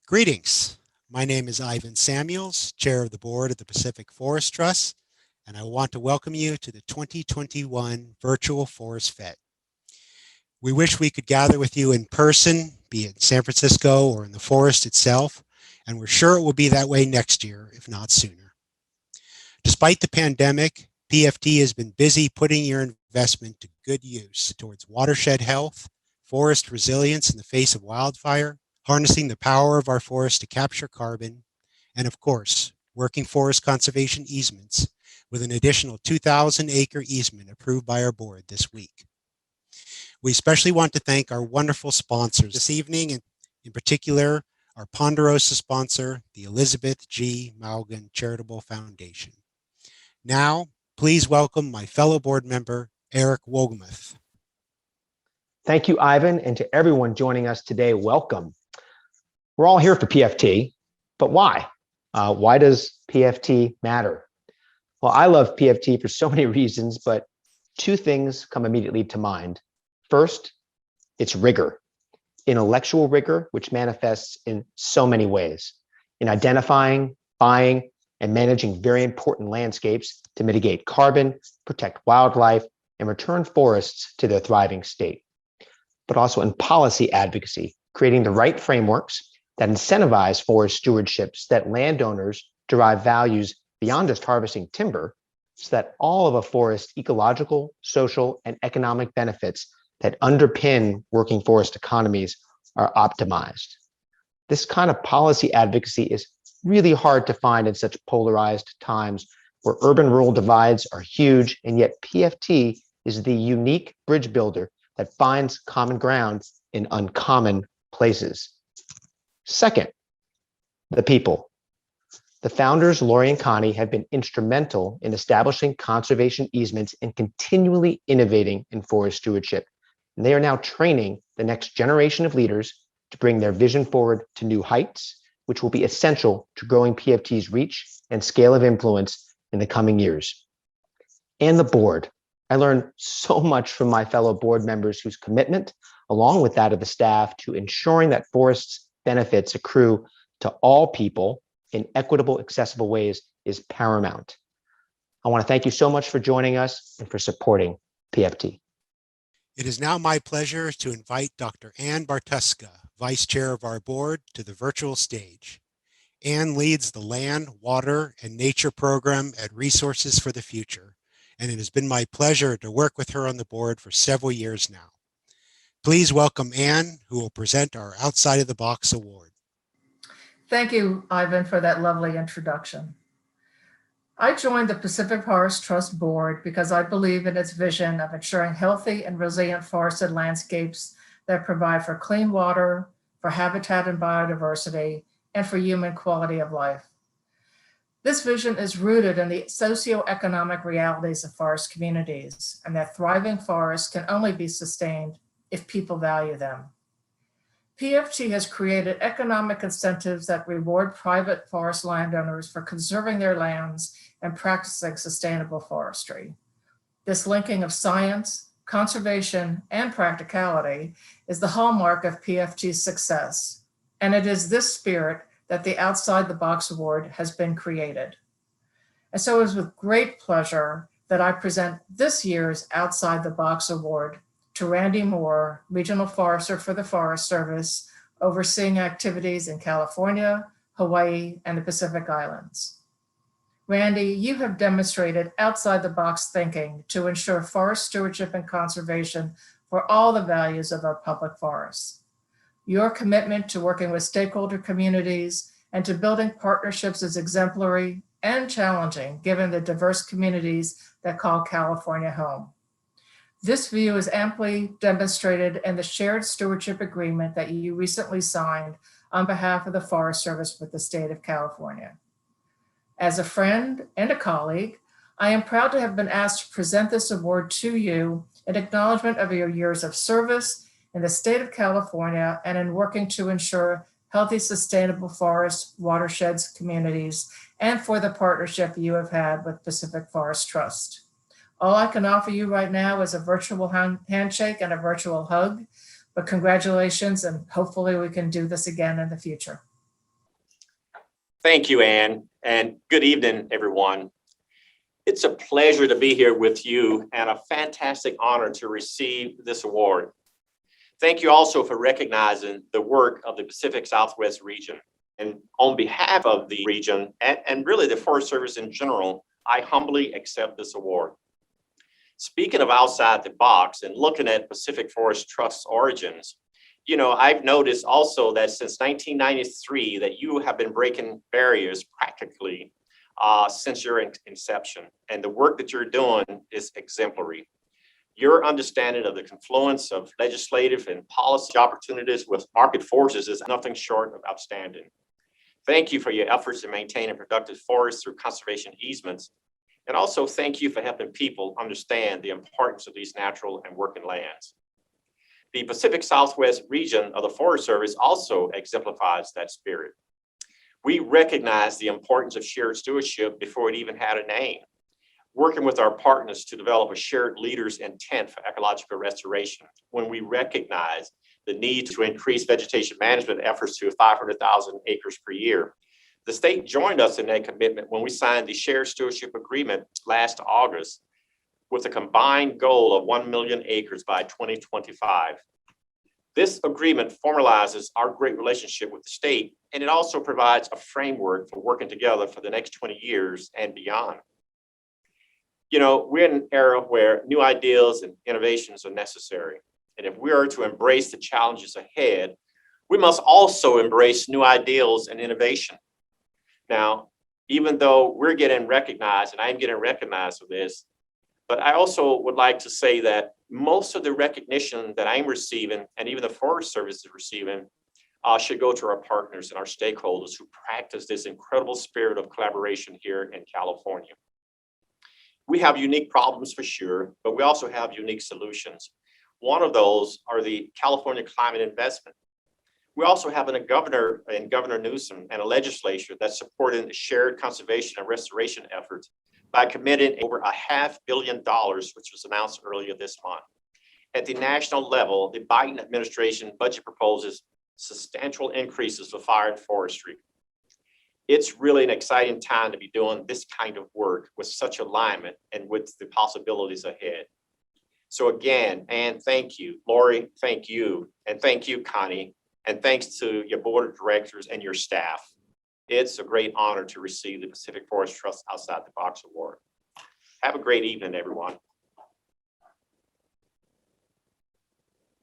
Greetings. My name is Ivan Samuels, Chair of the Board of the Pacific Forest Trust, and I want to welcome you to the 2021 Virtual Forest Fete. We wish we could gather with you in person, be it in San Francisco or in the forest itself, and we're sure it will be that way next year, if not sooner. Despite the pandemic, PFT has been busy putting your investment to good use towards watershed health, forest resilience in the face of wildfire, harnessing the power of our forests to capture carbon, and of course, working forest conservation easements with an additional 2,000-acre easement approved by our board this week. We especially want to thank our wonderful sponsors this evening, and in particular, our Ponderosa sponsor, the Elizabeth G. Maugan Charitable Foundation. Now, please welcome my fellow board member, Eric Wogemuth. Thank you, Ivan, and to everyone joining us today, welcome. We're all here for PFT, but why? Why does PFT matter? Well, I love PFT for so many reasons, but two things come immediately to mind. First, it's rigor, intellectual rigor, which manifests in so many ways, in identifying, buying, and managing very important landscapes to mitigate carbon, protect wildlife, and return forests to their thriving state. But also in policy advocacy, creating the right frameworks that incentivize forest stewardship so that landowners derive values beyond just harvesting timber, so that all of a forest's ecological, social, and economic benefits that underpin working forest economies are optimized. This kind of policy advocacy is really hard to find in such polarized times where urban-rural divides are huge, and yet PFT is the unique bridge builder that finds common ground in uncommon places. Second, the people. The founders, Lori and Connie, have been instrumental in establishing conservation easements and continually innovating in forest stewardship. And they are now training the next generation of leaders to bring their vision forward to new heights, which will be essential to growing PFT's reach and scale of influence in the coming years. And the board. I learned so much from my fellow board members whose commitment, along with that of the staff, to ensuring that forests benefits accrue to all people in equitable, accessible ways is paramount. I want to thank you so much for joining us and for supporting PFT. It is now my pleasure to invite Dr. Ann Bartuska, Vice Chair of our board, to the virtual stage. Ann leads the Land, Water, and Nature program at Resources for the Future, and it has been my pleasure to work with her on the board for several years now. Please welcome Ann, who will present our Outside of the Box Award. Thank you, Ivan, for that lovely introduction. I joined the Pacific Forest Trust Board because I believe in its vision of ensuring healthy and resilient forested landscapes that provide for clean water, for habitat and biodiversity, and for human quality of life. This vision is rooted in the socioeconomic realities of forest communities, and that thriving forests can only be sustained if people value them. PFT has created economic incentives that reward private forest landowners for conserving their lands and practicing sustainable forestry. This linking of science, conservation, and practicality is the hallmark of PFT's success, and it is this spirit that the Outside the Box Award has been created. And so it is with great pleasure that I present this year's Outside the Box Award to Randy Moore, Regional Forester for the Forest Service, overseeing activities in California, Hawaii, and the Pacific Islands. Randy, you have demonstrated outside the box thinking to ensure forest stewardship and conservation for all the values of our public forests. Your commitment to working with stakeholder communities and to building partnerships is exemplary and challenging given the diverse communities that call California home. This view is amply demonstrated in the shared stewardship agreement that you recently signed on behalf of the Forest Service with the state of California. As a friend and a colleague, I am proud to have been asked to present this award to you in acknowledgement of your years of service in the state of California and in working to ensure healthy, sustainable forests, watersheds, communities, and for the partnership you have had with Pacific Forest Trust. All I can offer you right now is a virtual handshake and a virtual hug, but congratulations, and hopefully we can do this again in the future. Thank you, Ann, and good evening, everyone. It's a pleasure to be here with you and a fantastic honor to receive this award. Thank you also for recognizing the work of the Pacific Southwest region. And on behalf of the region and really the Forest Service in general, I humbly accept this award. Speaking of outside the box and looking at Pacific Forest Trust's origins, you know, I've noticed also that since 1993 that you have been breaking barriers practically since your inception. And the work that you're doing is exemplary. Your understanding of the confluence of legislative and policy opportunities with market forces is nothing short of outstanding. Thank you for your efforts in maintaining productive forests through conservation easements. And also thank you for helping people understand the importance of these natural and working lands. The Pacific Southwest region of the Forest Service also exemplifies that spirit. We recognize the importance of shared stewardship before it even had a name, working with our partners to develop a shared leader's intent for ecological restoration when we recognize the need to increase vegetation management efforts to 500,000 acres per year. The state joined us in that commitment when we signed the shared stewardship agreement last August with a combined goal of 1 million acres by 2025. This agreement formalizes our great relationship with the state, and it also provides a framework for working together for the next 20 years and beyond. You know, we're in an era where new ideas and innovations are necessary. And if we are to embrace the challenges ahead, we must also embrace new ideals and innovation. Now, even though we're getting recognized, and I'm getting recognized for this, but I also would like to say that most of the recognition that I'm receiving, and even the Forest Service is receiving, should go to our partners and our stakeholders who practice this incredible spirit of collaboration here in California. We have unique problems for sure, but we also have unique solutions. One of those are the California climate investment. We also have a governor in Governor Newsom and a legislature that's supporting the shared conservation and restoration efforts by committing over $500 million, which was announced earlier this month. At the national level, the Biden administration budget proposes substantial increases for fire and forestry. It's really an exciting time to be doing this kind of work with such alignment and with the possibilities ahead. So again, Ann, thank you. Lori, thank you. And thank you, Connie. And thanks to your board of directors and your staff. It's a great honor to receive the Pacific Forest Trust Outside the Box Award. Have a great evening, everyone.